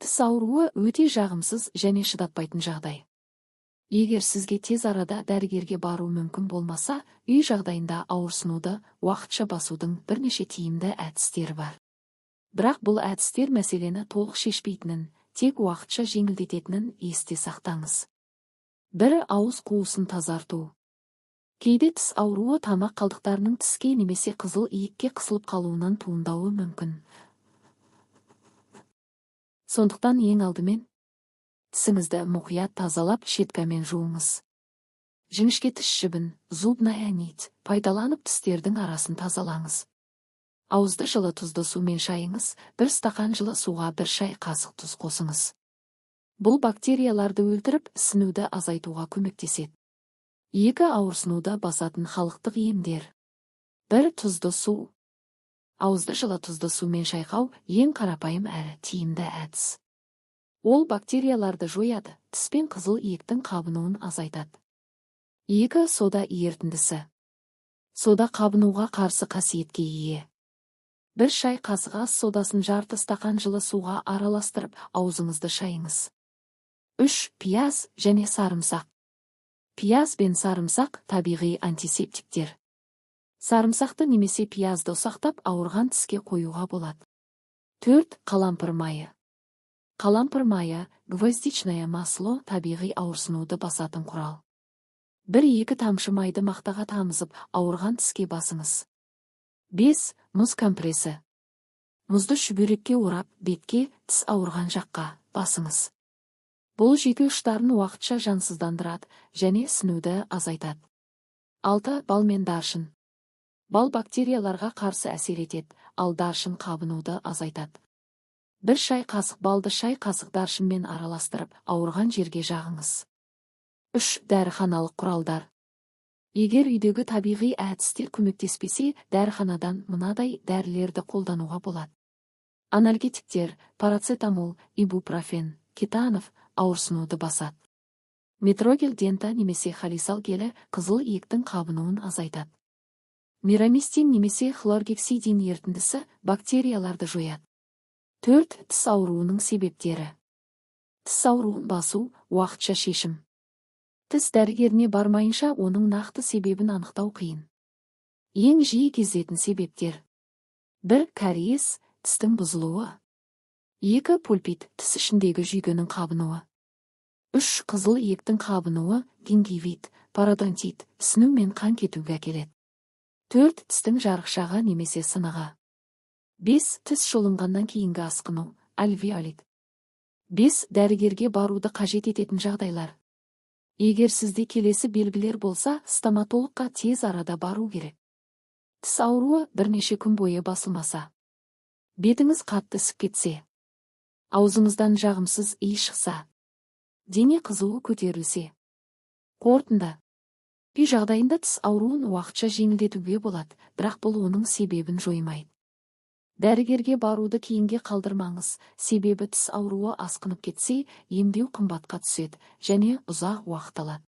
Тіс ауруы өте жағымсыз және шыдатпайтын жағдай. Егер сізге тез арада дәрігерге бару мүмкін болмаса, үй жағдайында ауырсынуды уақытша басудың бірнеше тиімді әдістері бар. Бірақ бұл әдістер мәселені толық шешпейтінін, тек уақытша жеңілдететінін есте сақтаңыз. Бірі ауыз қуысын тазарту. Кейде тіс ауруы тамақ қалдықтарының тіске немесе қызыл иекке қысылып қалуынан туындауы мүмкін. Сондықтан ең алдымен тісіңізді мұқият тазалап щеткамен жуыңыз. Жіңішке тіс жібін, зубная нить пайдаланып тістердің арасын тазалаңыз. Ауызды жылы тұзды сумен шайыңыз, 1 стақан жылы суға 1 шай қасық тұз қосыңыз. Бұл бактерияларды өлтіріп, ісінуді азайтуға көмектеседі. 2 ауырсынуды басатын халықтық емдер. 1 тұзды су. Ауызды жылы тұзды сумен шайқау ең қарапайым әрі тиімді әдіс. Ол бактерияларды жояды, тіс пен қызыл иектің қабынуын азайтады. 2 сода ерітіндісі. Сода қабынуға қарсы қасиетке ие. 1 шай қасығы ас содасын жарты стақан жылы суға араластырып, аузыңызды шайыңыз. 3 пияз және сарымсақ. Пияз бен сарымсақ табиғи антисептиктер. Сарымсақты немесе пиязды ұсақтап ауырған тіске қоюға болады. 4 қалампыр майы. Қалампыр майы, гвоздичное масло табиғи ауырсынуды басатын құрал. 1-2 тамшы майды мақтаға тамызып, ауырған тіске басыңыз. 5 мұз компресі. Мұзды шүберекке орап, бетке, тіс ауырған жаққа басыңыз. Бұл жүйке ұштарын уақытша жансыздандырады және ісінуді азайтады. 6 бал мен даршын. Бал бактерияларға қарсы әсер етеді, ал даршын қабынуды азайтады. 1 шай қасық балды шай қасық даршынмен араластырып, ауырған жерге жағыңыз. 3 дәріханалық құралдар. Егер үйдегі табиғи әдістер көмектеспесе, дәріханадан мынадай дәрілерді қолдануға болады. Анальгетиктер, парацетамол, ибупрофен, кетанов ауырсынуды басады. Метрогел дента немесе халисал гелі қызыл иектің қабынуын азайтады. Мирамистин немесе хлоргексидин ерітіндісі бактерияларды жояды. 4 тіс ауруының себептері. Тіс ауруын басу уақытша шешім. Тіс дәрігеріне бармайынша оның нақты себебін анықтау қиын. Ең жиі кездесетін себептер. 1 кариес, тістің бұзылуы. 2 пульпит, тіс ішіндегі жүйкенің қабынуы. 3 қызыл иектің қабынуы, гингивит, пародонтит, ісіну мен қан кетуге әкеледі. 4 тістің жарықшағы немесе сынығы. 5 тіс шолынғаннан кейінгі асқыну, альвеолит. 5 дәрігерге баруды қажет ететін жағдайлар. Егер сізде келесі белгілер болса, стоматологқа тез арада бару керек. Тіс ауруы бірнеше күн бойы басылмаса. Бетіңіз қатты ісіп кетсе. Аузыңыздан жағымсыз иіс шықса. Дене қызуы көтерілсе. Қорытынды. Үй жағдайында тіс ауруын уақытша жеңілдетуге болады, бірақ бұл оның себебін жоймайды. Дәрігерге баруды кейінге қалдырмаңыз, себебі тіс ауруы асқынып кетсе, емдеу қымбатқа түседі және ұзақ уақыт алады.